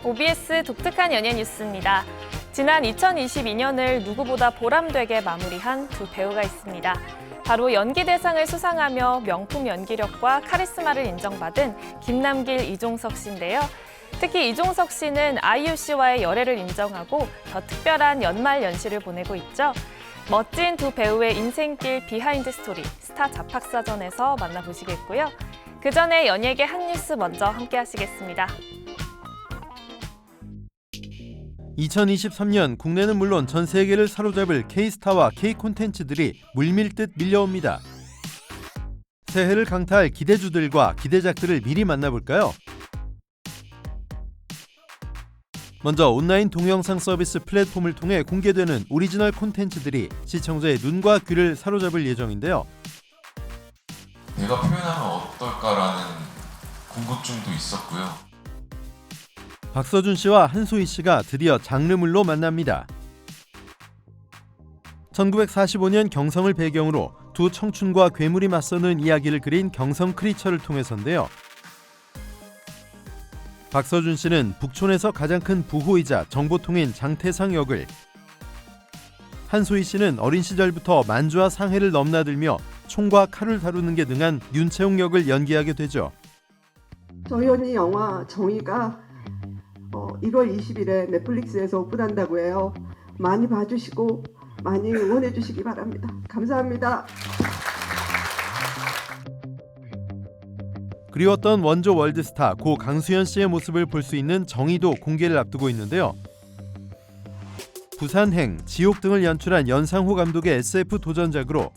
OBS 독특한 연예 뉴스입니다. 지난 2022년을 누구보다 보람되게 마무리한 두 배우가 있습니다. 바로 연기대상을 수상하며 명품 연기력과 카리스마를 인정받은 김남길, 이종석 씨인데요. 특히 이종석 씨는 아이유 씨와의 열애를 인정하고 더 특별한 연말 연시를 보내고 있죠. 멋진 두 배우의 인생길 비하인드 스토리 스타 잡학사전에서 만나보시겠고요. 그 전에 연예계 한 뉴스 먼저 함께 하시겠습니다. 2023년 국내는 물론 전 세계를 사로잡을 K스타와 K콘텐츠들이 물밀듯 밀려옵니다. 새해를 강타할 기대주들과 기대작들을 미리 만나볼까요? 먼저 온라인 동영상 서비스 플랫폼을 통해 공개되는 오리지널 콘텐츠들이 시청자의 눈과 귀를 사로잡을 예정인데요. 내가 표현하면 어떨까라는 궁금증도 있었고요. 박서준 씨와 한소희 씨가 드디어 장르물로 만납니다. 1945년 경성을 배경으로 두 청춘과 괴물이 맞서는 이야기를 그린 경성 크리처를 통해서인데요. 박서준 씨는 북촌에서 가장 큰 부호이자 정보통인 장태상 역을, 한소희 씨는 어린 시절부터 만주와 상해를 넘나들며 총과 칼을 다루는 게 능한 윤채용 역을 연기하게 되죠. 저희 언니 영화 정의가 1월 20일에 넷플릭스에서 오픈한다고 해요. 많이 봐주시고 많이 응원해 주시기 바랍니다. 감사합니다. 그리웠던 원조 월드스타 고 강수현 씨의 모습을 볼 수 있는 정의도 공개를 앞두고 있는데요. 부산행, 지옥 등을 연출한 연상호 감독의 SF 도전작으로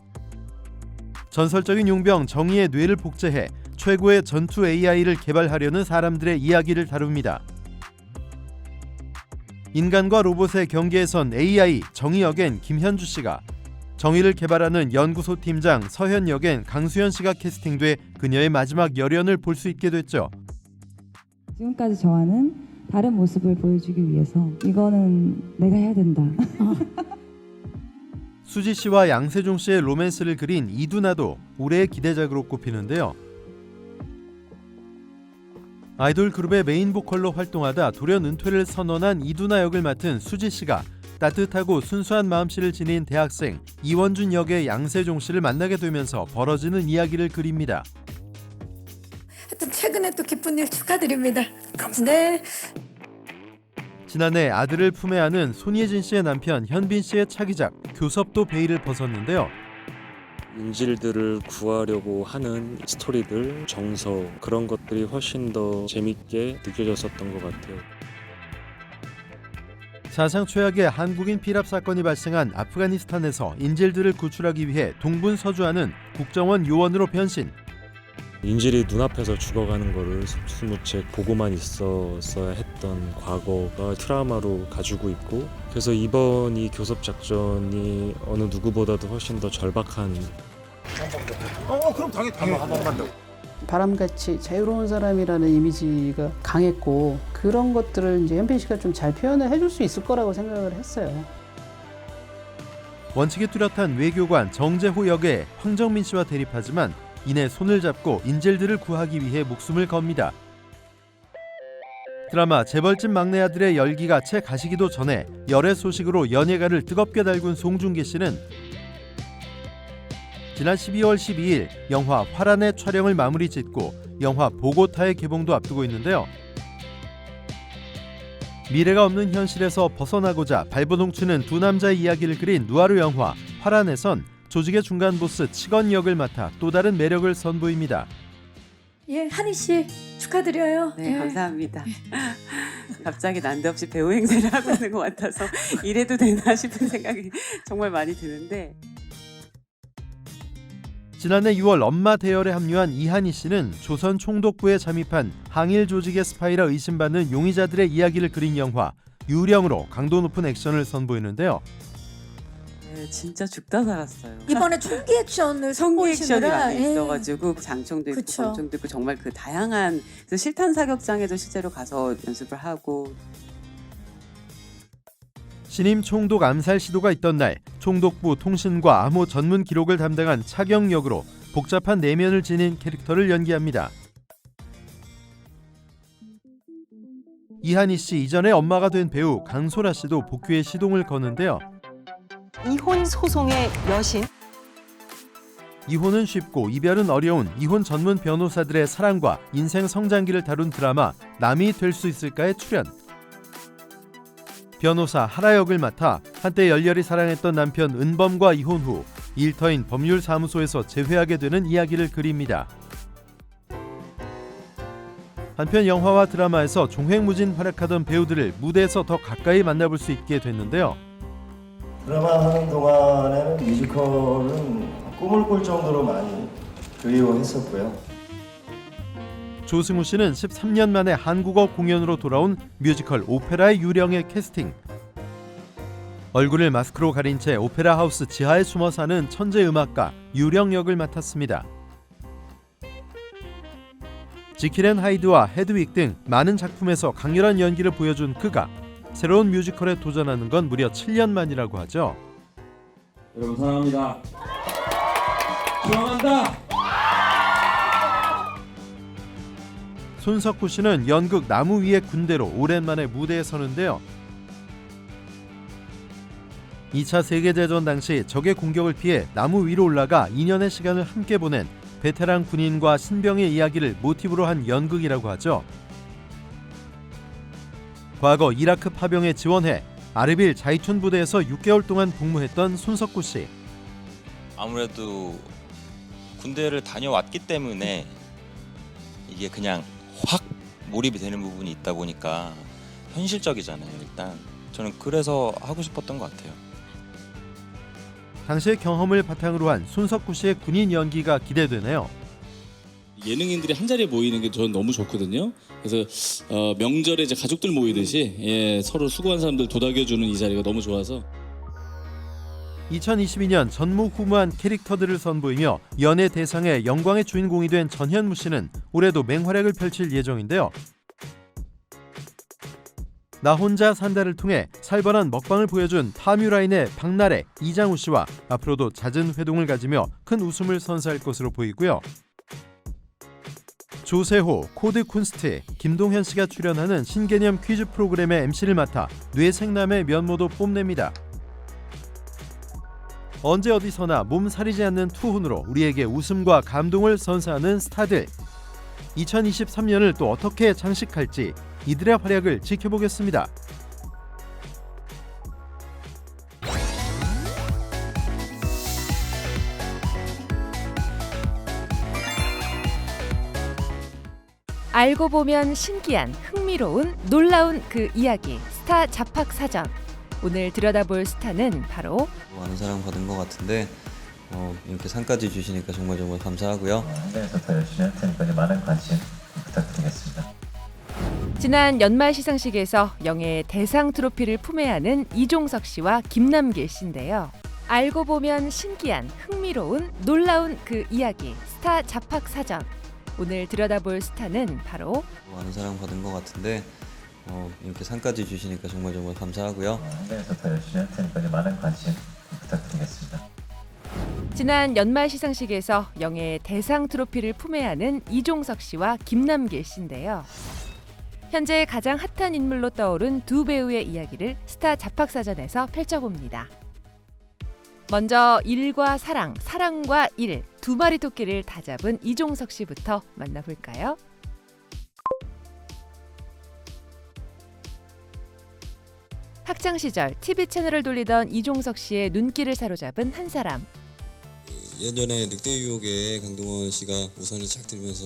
전설적인 용병 정의의 뇌를 복제해 최고의 전투 AI를 개발하려는 사람들의 이야기를 다룹니다. 인간과 로봇의 경계에 선 AI 정의 역엔 김현주 씨가, 정의를 개발하는 연구소 팀장 서현 역엔 강수현 씨가 캐스팅돼 그녀의 마지막 열연을 볼 수 있게 됐죠. 지금까지 저와는 다른 모습을 보여주기 위해서 이거는 내가 해야 된다. 수지 씨와 양세종 씨의 로맨스를 그린 이두나도 올해의 기대작으로 꼽히는데요. 아이돌 그룹의 메인 보컬로 활동하다 돌연 은퇴를 선언한 이두나 역을 맡은 수지 씨가 따뜻하고 순수한 마음씨를 지닌 대학생 이원준 역의 양세종 씨를 만나게 되면서 벌어지는 이야기를 그립니다. 하여튼 최근에 또 기쁜 일 축하드립니다. 감사합니다. 네. 지난해 아들을 품에 안은 손예진 씨의 남편 현빈 씨의 차기작 교섭도 베일을 벗었는데요. 인질들을 구하려고 하는 스토리들, 정서, 그런 것들이 훨씬 더 재밌게 느껴졌었던 것 같아요. 사상 최악의 한국인 피랍 사건이 발생한 아프가니스탄에서 인질들을 구출하기 위해 동분서주하는 국정원 요원으로 변신. 인질이 눈앞에서 죽어가는 거를 속수무책 보고만 있었어야 했던 과거가 트라우마로 가지고 있고, 그래서 이번 이 교섭 작전이 어느 누구보다도 훨씬 더 절박한. 그럼 당연히 한 번만 더. 바람같이 자유로운 사람이라는 이미지가 강했고, 그런 것들을 이제 현빈 씨가 좀 잘 표현을 해줄 수 있을 거라고 생각을 했어요. 원칙에 뚜렷한 외교관 정재호 역의 황정민 씨와 대립하지만 이내 손을 잡고 인질들을 구하기 위해 목숨을 겁니다. 드라마 재벌집 막내 아들의 열기가 채 가시기도 전에 열애 소식으로 연예가를 뜨겁게 달군 송중기 씨는 지난 12월 12일 영화 화란의 촬영을 마무리 짓고 영화 보고타의 개봉도 앞두고 있는데요. 미래가 없는 현실에서 벗어나고자 발버둥치는 두 남자의 이야기를 그린 누아르 영화 화란에선 조직의 중간 보스 치건 역을 맡아 또 다른 매력을 선보입니다. 예, 한희 씨 축하드려요. 네, 예. 감사합니다. 갑자기 난데없이 배우 행세를 하고 있는 것 같아서 이래도 되나 싶은 생각이 정말 많이 드는데, 지난해 6월 엄마 대열에 합류한 이한희 씨는 조선 총독부에 잠입한 항일 조직의 스파이라 의심받는 용의자들의 이야기를 그린 영화 유령으로 강도 높은 액션을 선보이는데요. 네, 진짜 죽다 살았어요. 이번에 총기 액션을 성기 액션이 선보이시느라, 많이 예. 있어가지고 장총도 있고 그쵸. 권총도 있고 정말 그 다양한, 그래서 실탄 사격장에도 실제로 가서 연습을 하고. 신임 총독 암살 시도가 있던 날 총독부 통신과 암호 전문 기록을 담당한 차경 역으로 복잡한 내면을 지닌 캐릭터를 연기합니다. 이한희 씨 이전에 엄마가 된 배우 강소라 씨도 복귀의 시동을 거는데요. 이혼 소송의 여신. 이혼은 쉽고 이별은 어려운 이혼 전문 변호사들의 사랑과 인생 성장기를 다룬 드라마 남이 될 수 있을까에 출연. 변호사 하라 역을 맡아 한때 열렬히 사랑했던 남편 은범과 이혼 후 일터인 법률사무소에서 재회하게 되는 이야기를 그립니다. 한편 영화와 드라마에서 종횡무진 활약하던 배우들을 무대에서 더 가까이 만나볼 수 있게 됐는데요. 드라마 하는 동안에는 뮤지컬은 꿈을 꿀 정도로 많이 그리워했었고요. 조승우 씨는 13년 만에 한국어 공연으로 돌아온 뮤지컬 오페라의 유령의 캐스팅. 얼굴을 마스크로 가린 채 오페라 하우스 지하에 숨어 사는 천재 음악가 유령 역을 맡았습니다. 지킬 앤 하이드와 헤드윅 등 많은 작품에서 강렬한 연기를 보여준 그가 새로운 뮤지컬에 도전하는 건 무려 7년 만이라고 하죠. 여러분 사랑합니다. 사랑한다. 손석구 씨는 연극 나무 위의 군대로 오랜만에 무대에 서는데요. 2차 세계대전 당시 적의 공격을 피해 나무 위로 올라가 2년의 시간을 함께 보낸 베테랑 군인과 신병의 이야기를 모티브로 한 연극이라고 하죠. 과거 이라크 파병에 지원해 아르빌 자이툰 부대에서 6개월 동안 복무했던 손석구 씨. 아무래도 군대를 다녀왔기 때문에 이게 그냥 확 몰입이 되는 부분이 있다 보니까 현실적이잖아요. 일단 저는 그래서 하고 싶었던 것 같아요. 당시의 경험을 바탕으로 한 손석구 씨의 군인 연기가 기대되네요. 예능인들이 한 자리에 모이는 게 저는 너무 좋거든요. 그래서 명절에 이제 가족들 모이듯이 서로 수고한 사람들 도닥여주는 이 자리가 너무 좋아서. 2022년 전무후무한 캐릭터들을 선보이며 연예 대상의 영광의 주인공이 된 전현무 씨는 올해도 맹활약을 펼칠 예정인데요. 나 혼자 산다를 통해 살벌한 먹방을 보여준 파뮤라인의 박나래, 이장우 씨와 앞으로도 잦은 회동을 가지며 큰 웃음을 선사할 것으로 보이고요. 조세호, 코드 쿤스트, 김동현 씨가 출연하는 신개념 퀴즈 프로그램의 MC를 맡아 뇌생남의 면모도 뽐냅니다. 언제 어디서나 몸살이지 않는 투혼으로 우리에게 웃음과 감동을 선사하는 스타들. 2023년을 또 어떻게 장식할지 이들의 활약을 지켜보겠습니다. 알고 보면 신기한, 흥미로운, 놀라운 그 이야기 스타 잡학 사전. 오늘 들여다볼 스타는 바로 많은 사랑 받은 것 같은데 이렇게 상까지 주시니까 정말 감사하고요. 현장에서 더 열심히 할 테니까 많은 관심 부탁드리겠습니다. 지난 연말 시상식에서 영예의 대상 트로피를 품에 안은 이종석 씨와 김남길 씨인데요. 알고 보면 신기한, 흥미로운, 놀라운 그 이야기 스타 잡학 사전. 오늘 들여다볼 스타는 바로 많은 사랑 받은 것 같은데 이렇게 상까지 주시니까 정말 감사하고요. 현장에서 더 열심히 할 테니까 많은 관심 부탁드리겠습니다. 지난 연말 시상식에서 영예의 대상 트로피를 품에 안은 이종석 씨와 김남길 씨인데요. 현재 가장 핫한 인물로 떠오른 두 배우의 이야기를 스타 잡학사전에서 펼쳐봅니다. 먼저 일과 사랑, 사랑과 일, 두 마리 토끼를 다 잡은 이종석 씨부터 만나볼까요? 학창 시절 TV 채널을 돌리던 이종석 씨의 눈길을 사로잡은 한 사람. 예전에 늑대 유혹에 강동원 씨가 우산을 착 들면서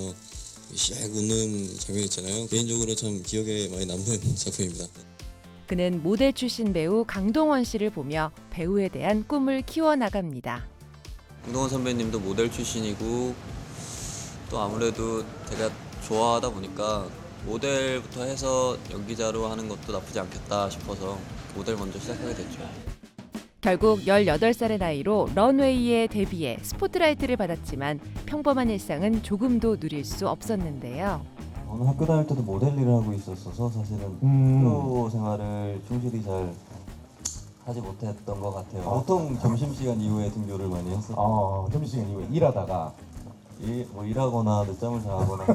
샥 웃는 장면 있잖아요. 개인적으로 참 기억에 많이 남는 작품입니다. 그는 모델 출신 배우 강동원 씨를 보며 배우에 대한 꿈을 키워나갑니다. 강동원 선배님도 모델 출신이고 또 아무래도 제가 좋아하다 보니까 모델부터 해서 연기자로 하는 것도 나쁘지 않겠다 싶어서 모델 먼저 시작하게 됐죠. 결국 18살의 나이로 런웨이에 데뷔해 스포트라이트를 받았지만 평범한 일상은 조금도 누릴 수 없었는데요. 저는 학교 다닐 때도 모델 일을 하고 있었어서 사실은 학교 생활을 충실히 잘 하지 못했던 것 같아요. 보통 점심시간 이후에 등교를 많이 했었어요. 점심시간 이후에 일하다가 일하거나 늦잠을 자거나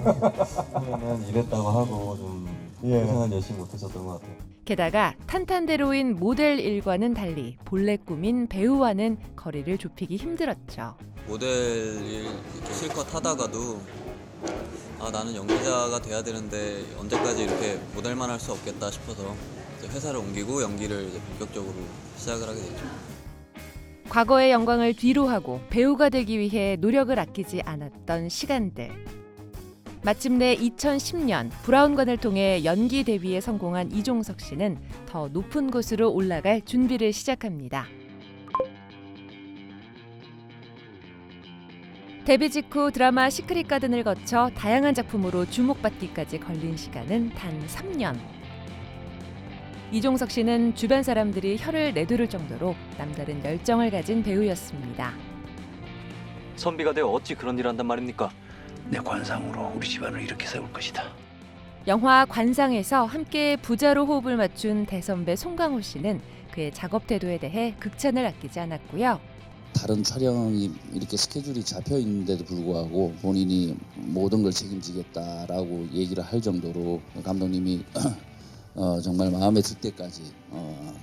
하면 일했다고 하고 좀 그 생활 열심히 못했었던 것 같아요. 게다가 탄탄대로인 모델 일과는 달리 본래 꿈인 배우와는 거리를 좁히기 힘들었죠. 모델 일 이렇게 실컷 하다가도 나는 연기자가 돼야 되는데 언제까지 이렇게 모델만 할 수 없겠다 싶어서 이제 회사를 옮기고 연기를 이제 본격적으로 시작을 하게 됐죠. 과거의 영광을 뒤로하고 배우가 되기 위해 노력을 아끼지 않았던 시간들. 마침내 2010년 브라운관을 통해 연기 데뷔에 성공한 이종석 씨는 더 높은 곳으로 올라갈 준비를 시작합니다. 데뷔 직후 드라마 시크릿 가든을 거쳐 다양한 작품으로 주목받기까지 걸린 시간은 단 3년. 이종석 씨는 주변 사람들이 혀를 내두를 정도로 남다른 열정을 가진 배우였습니다. 선비가 되어 어찌 그런 일을 한단 말입니까? 내 관상으로 우리 집안을 이렇게 세울 것이다. 영화 관상에서 함께 부자로 호흡을 맞춘 대선배 송강호 씨는 그의 작업 태도에 대해 극찬을 아끼지 않았고요. 다른 촬영이 이렇게 스케줄이 잡혀 있는데도 불구하고 본인이 모든 걸 책임지겠다라고 얘기를 할 정도로 감독님이 정말 마음에 들 때까지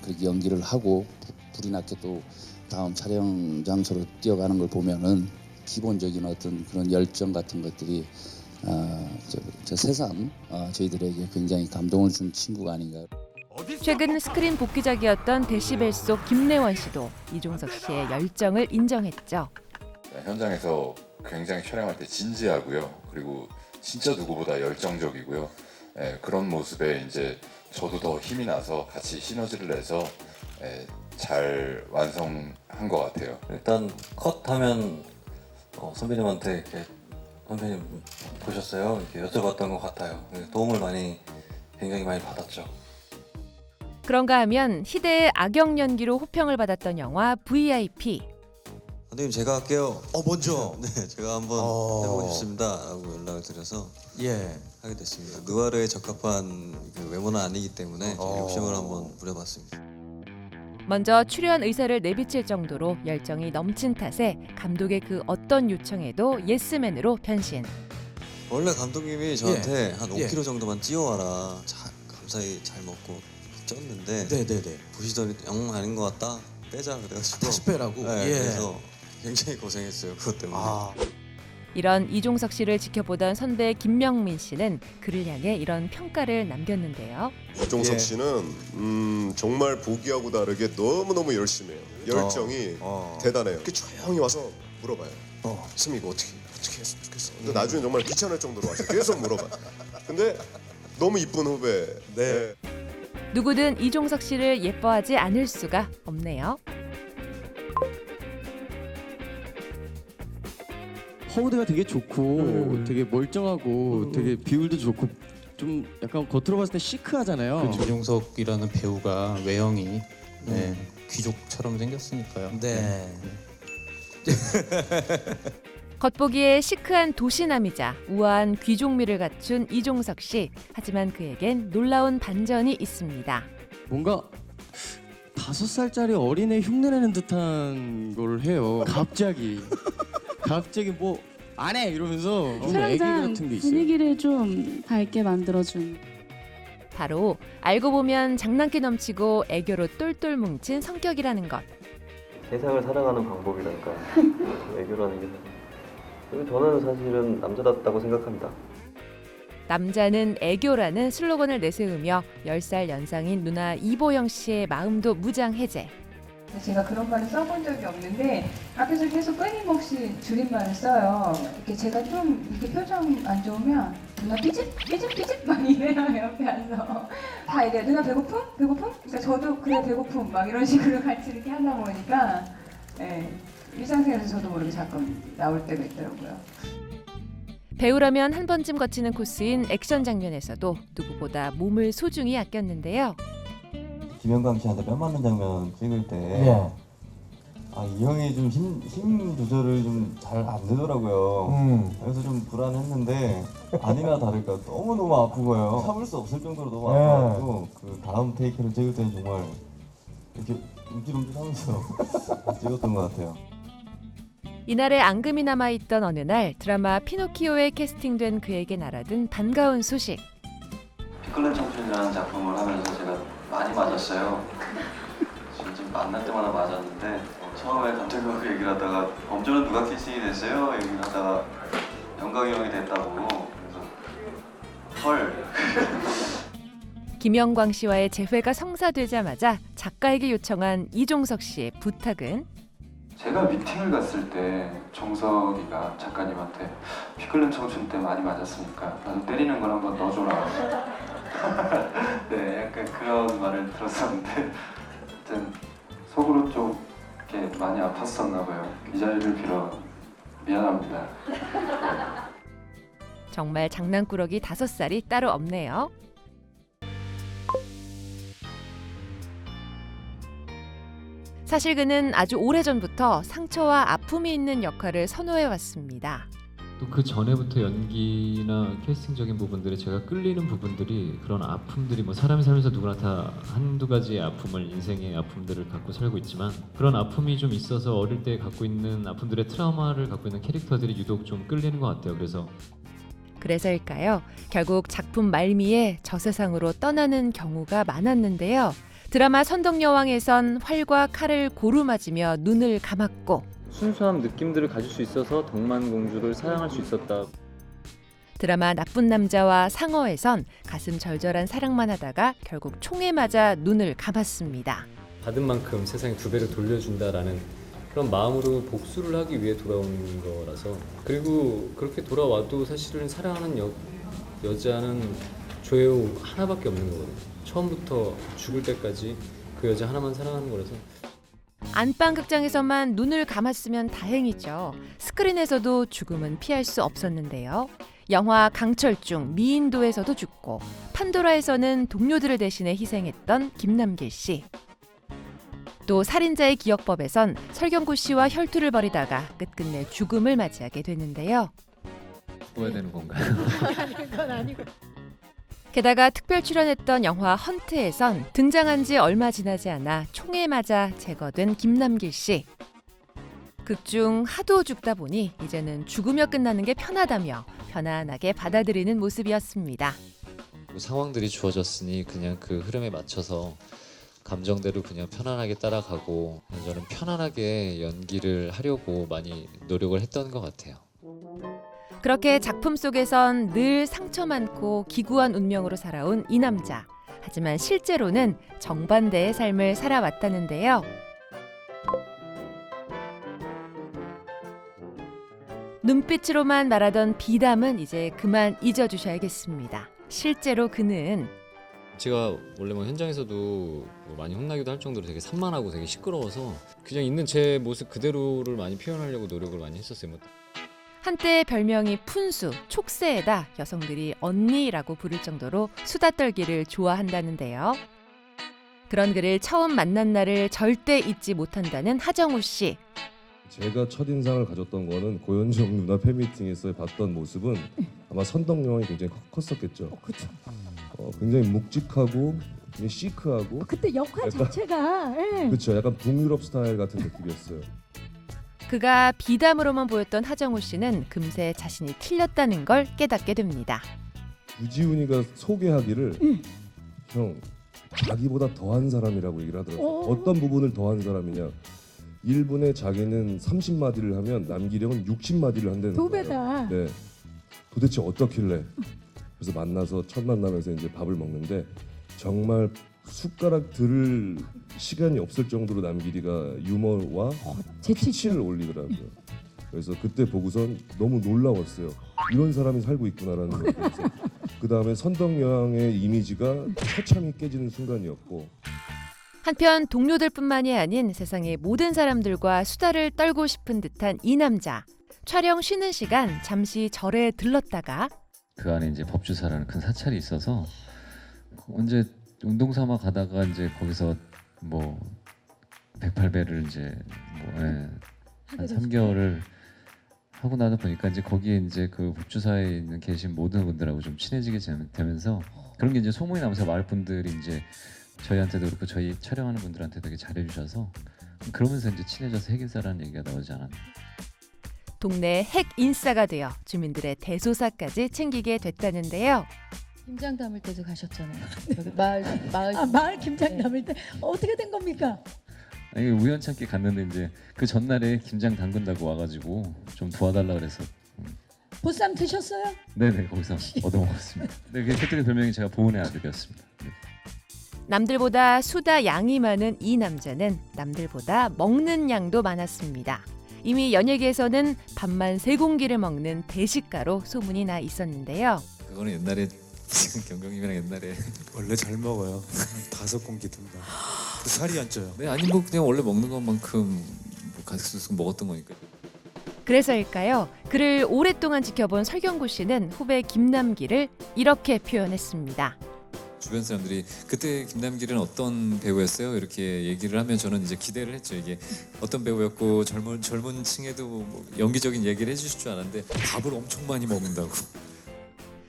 그렇게 연기를 하고 불이 났게 또 다음 촬영 장소로 뛰어가는 걸 보면은 기본적인 어떤 그런 열정 같은 것들이 저 새삼 저희들에게 굉장히 감동을 준 친구가 아닌가. 최근 스크린 복귀작이었던 데시벨 속 김래원 씨도 이종석 씨의 열정을 인정했죠. 현장에서 굉장히 촬영할 때 진지하고요. 그리고 진짜 누구보다 열정적이고요. 그런 모습에 이제 저도 더 힘이 나서 같이 시너지를 내서 잘 완성한 것 같아요. 일단 컷하면 선배님한테 이렇게 선배님 보셨어요? 이렇게 여쭤봤던 것 같아요. 도움을 굉장히 많이 받았죠. 그런가 하면 희대의 악역 연기로 호평을 받았던 영화 VIP. 선생님 제가 할게요. 먼저. 네, 제가 한번 해보고 싶습니다라고 연락을 드려서 하게 됐습니다. 느와르에 적합한 그 외모는 아니기 때문에 욕심을 한번 부려봤습니다. 먼저 출연 의사를 내비칠 정도로 열정이 넘친 탓에 감독의 그 어떤 요청에도 예스맨으로 변신. 원래 감독님이 저한테 한 5kg 정도만 찌워와라. 감사히 잘 먹고 쪘는데 보시더니 영 아닌 것 같다. 빼자 그래가지고 다시 빼라고? 그래서 굉장히 고생했어요. 그것 때문에. 이런 이종석 씨를 지켜보던 선배 김명민 씨는 그를 향해 이런 평가를 남겼는데요. 이종석 씨는 정말 보기하고 다르게 너무너무 열심히 해요. 열정이 대단해요. 이렇게 조용히 와서 물어봐요. 선생님 이거 어떻게 했으면 좋겠어. 근데 나중에 정말 귀찮을 정도로 와서 계속 물어봐. 근데 너무 이쁜 후배. 네. 누구든 이종석 씨를 예뻐하지 않을 수가 없네요. 허우대가 되게 좋고 되게 멀쩡하고 되게 비율도 좋고 좀 약간 겉으로 봤을 때 시크하잖아요. 이종석이라는 배우가 외형이 귀족처럼 생겼으니까요. 겉보기에 시크한 도시남이자 우아한 귀족미를 갖춘 이종석 씨. 하지만 그에겐 놀라운 반전이 있습니다. 뭔가 5살짜리 어린애 흉내내는 듯한 걸 해요. 갑자기 뭐 안 해 이러면서 애기 같은 게 있어요. 분위기를 좀 밝게 만들어준. 바로 알고 보면 장난기 넘치고 애교로 똘똘 뭉친 성격이라는 것. 세상을 살아가는 방법이랄까. 애교라는 게 그리고 저는 사실은 남자답다고 생각합니다. 남자는 애교라는 슬로건을 내세우며 10살 연상인 누나 이보영 씨의 마음도 무장해제. 제가 그런 말을 써본 적이 없는데 앞에서 계속 끊임없이 줄임말을 써요. 이렇게 제가 좀 이렇게 표정 안 좋으면 누나 삐집 막 이래요. 옆에 앉아서 다 이래. 누나 배고픔? 그러니까 저도 그래 배고픔 막 이런 식으로 같이 이렇게 하다 보니까 일상생활에서 저도 모르게 자꾸 나올 때가 있더라고요. 배우라면 한 번쯤 거치는 코스인 액션 장면에서도 누구보다 몸을 소중히 아꼈는데요. 김영광 씨한테 뺨 맞는 장면 찍을 때 이 형이 좀 힘 조절을 좀 잘 안 되더라고요. 그래서 좀 불안했는데 아니나 다를까 너무너무 아픈 거예요. 참을 수 없을 정도로 너무 아파가지고 그 다음 테이크를 찍을 때는 정말 이렇게 움찔움찔하면서 찍었던 것 같아요. 이날의 앙금이 남아있던 어느 날 드라마 피노키오에 캐스팅된 그에게 날아든 반가운 소식. 피클린 청춘이라는 작품을 하면서 제가 많이 맞았어요. 진짜 만날 때마다 맞았는데 처음에 갑자기 그 얘기를 하다가 범죄는 누가 캐스팅이 됐어요? 얘기를 하다가 영광이 형이 됐다고. 그래서 헐. 김영광 씨와의 재회가 성사되자마자 작가에게 요청한 이종석 씨의 부탁은 제가 미팅을 갔을 때 종석이가 작가님한테 피클린 청춘 때 많이 맞았으니까 나도 때리는 걸 한번 넣어줘라. 네, 약간 그런 말을 들었었는데 하여튼 속으로 좀 이렇게 많이 아팠었나 봐요. 이 자리를 빌어 미안합니다. 정말 장난꾸러기 5살이 따로 없네요. 사실 그는 아주 오래전부터 상처와 아픔이 있는 역할을 선호해왔습니다. 또 그 전에부터 연기나 캐스팅적인 부분들에 제가 끌리는 부분들이 그런 아픔들이 뭐 사람이 살면서 누구나 다 한두 가지의 아픔을 인생의 아픔들을 갖고 살고 있지만 그런 아픔이 좀 있어서 어릴 때 갖고 있는 아픔들의 트라우마를 갖고 있는 캐릭터들이 유독 좀 끌리는 것 같아요. 그래서일까요? 결국 작품 말미에 저 세상으로 떠나는 경우가 많았는데요. 드라마 선덕여왕에선 활과 칼을 고루 맞으며 눈을 감았고 순수한 느낌들을 가질 수 있어서 덕만공주를 사랑할 수 있었다. 드라마 나쁜 남자와 상어에선 가슴 절절한 사랑만 하다가 결국 총에 맞아 눈을 감았습니다. 받은 만큼 세상에 2배로 돌려준다라는 그런 마음으로 복수를 하기 위해 돌아오는 거라서 그리고 그렇게 돌아와도 사실은 사랑하는 여자는 조혜우 하나밖에 없는 거거든요. 처음부터 죽을 때까지 그 여자 하나만 사랑하는 거라서 안방극장에서만 눈을 감았으면 다행이죠. 스크린에서도 죽음은 피할 수 없었는데요. 영화 강철중 미인도에서도 죽고 판도라에서는 동료들을 대신해 희생했던 김남길 씨. 또 살인자의 기억법에선 설경구 씨와 혈투를 벌이다가 끝끝내 죽음을 맞이하게 되는데요. 죽어야 되는 건가요? 그건 아니고. 게다가 특별 출연했던 영화 헌트에선 등장한 지 얼마 지나지 않아 총에 맞아 제거된 김남길 씨. 극중 하도 죽다 보니 이제는 죽으며 끝나는 게 편하다며 편안하게 받아들이는 모습이었습니다. 상황들이 주어졌으니 그냥 그 흐름에 맞춰서 감정대로 그냥 편안하게 따라가고 저는 편안하게 연기를 하려고 많이 노력을 했던 것 같아요. 그렇게 작품 속에선 늘 상처 많고 기구한 운명으로 살아온 이 남자. 하지만 실제로는 정반대의 삶을 살아왔다는데요. 눈빛으로만 말하던 비담은 이제 그만 잊어주셔야겠습니다. 실제로 그는 제가 원래 뭐 현장에서도 많이 혼나기도 할 정도로 되게 산만하고 되게 시끄러워서 그냥 있는 제 모습 그대로를 많이 표현하려고 노력을 많이 했었어요. 한때 별명이 푼수, 촉새에다 여성들이 언니라고 부를 정도로 수다 떨기를 좋아한다는데요. 그런 그를 처음 만난 날을 절대 잊지 못한다는 하정우 씨. 제가 첫인상을 가졌던 거는 고현정 누나 팬미팅에서 봤던 모습은 아마 선덕여왕이 굉장히 컸었겠죠. 그렇죠. 굉장히 묵직하고 시크하고 그때 역할 약간, 자체가 그렇죠. 약간 북유럽 스타일 같은 느낌이었어요. 그가 비담으로만 보였던 하정우 씨는 금세 자신이 틀렸다는 걸 깨닫게 됩니다. 유지훈이가 소개하기를 형 자기보다 더한 사람이라고 얘기를 하더라고요. 어떤 부분을 더한 사람이냐. 1분에 자기는 30마디를 하면 남기령은 60마디를 한다는 거예요. 2배다. 네. 도대체 어떻길래. 그래서 만나서 첫 만나면서 이제 밥을 먹는데 정말 숟가락 들을 시간이 없을 정도로 남길이가 유머와 피치를 올리더라고요. 그래서 그때 보고선 너무 놀라웠어요. 이런 사람이 살고 있구나라는 걸 보면서 그 다음에 선덕여왕의 이미지가 처참히 깨지는 순간이었고 한편 동료들뿐만이 아닌 세상의 모든 사람들과 수다를 떨고 싶은 듯한 이 남자. 촬영 쉬는 시간 잠시 절에 들렀다가 그 안에 이제 법주사라는 큰 사찰이 있어서 언제 운동 삼아 가다가 이제 거기서 뭐 108배를 이제 한 3개월을 하고 나다 보니까 이제 거기에 이제 그 법주사에 있는 계신 모든 분들하고 좀 친해지게 되면서 그런 게 이제 소문이 나면서 마을 분들이 이제 저희한테도 그렇고 저희 촬영하는 분들한테 되게 잘해주셔서 그러면서 이제 친해져서 핵인싸라는 얘기가 나오지 않았나. 동네 핵인싸가 되어 주민들의 대소사까지 챙기게 됐다는데요. 김장 담을 때도 가셨잖아요. 여기 마을 김장 담을 때 어떻게 된 겁니까? 아니, 우연찮게 갔는데 이제 그 전날에 김장 담근다고 와가지고 좀 도와달라 그래서. 보쌈 드셨어요? 네네, 거기서 얻어먹었습니다. 네, 그때 별명이 제가 보은의 아들이었습니다. 네. 남들보다 수다 양이 많은 이 남자는 남들보다 먹는 양도 많았습니다. 이미 연예계에서는 밥만 3공기를 먹는 대식가로 소문이 나 있었는데요. 그거는 옛날에 지금 경경님이랑 옛날에 원래 잘 먹어요. 5공기 든다. 그 살이 안 쪄요. 네, 아니 뭐 그냥 원래 먹는 것만큼 뭐 가득 먹었던 거니까. 그래서일까요? 그를 오랫동안 지켜본 설경구 씨는 후배 김남길을 이렇게 표현했습니다. 주변 사람들이 그때 김남길은 어떤 배우였어요? 이렇게 얘기를 하면 저는 이제 기대를 했죠. 이게 어떤 배우였고 젊은 층에도 뭐 연기적인 얘기를 해주실 줄 알았는데 밥을 엄청 많이 먹는다고.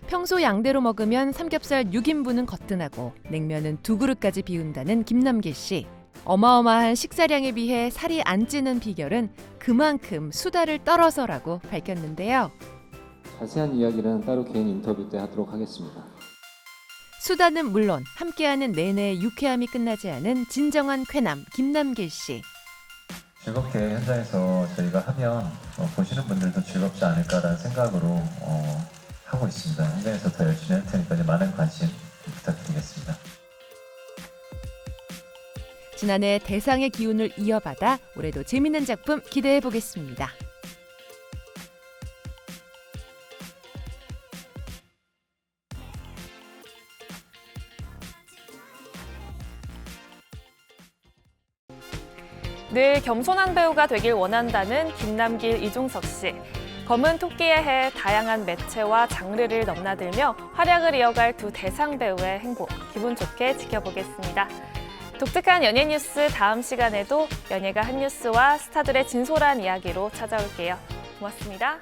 평소 양대로 먹으면 삼겹살 6인분은 거뜬하고 냉면은 2그릇까지 비운다는 김남길 씨. 어마어마한 식사량에 비해 살이 안 찌는 비결은 그만큼 수다를 떨어서라고 밝혔는데요. 자세한 이야기는 따로 개인 인터뷰 때 하도록 하겠습니다. 수다는 물론 함께하는 내내 유쾌함이 끝나지 않은 진정한 쾌남 김남길 씨. 즐겁게 현장에서 저희가 하면 보시는 분들도 즐겁지 않을까라는 생각으로 하고 있습니다. 현장에서 더 열심히 할 테니까 많은 관심 부탁드리겠습니다. 지난해 대상의 기운을 이어받아 올해도 재밌는 작품 기대해 보겠습니다. 늘 겸손한 배우가 되길 원한다는 김남길, 이종석 씨. 검은 토끼의 해 다양한 매체와 장르를 넘나들며 활약을 이어갈 두 대상 배우의 행보 기분 좋게 지켜보겠습니다. 독특한 연예 뉴스 다음 시간에도 연예가 한 뉴스와 스타들의 진솔한 이야기로 찾아올게요. 고맙습니다.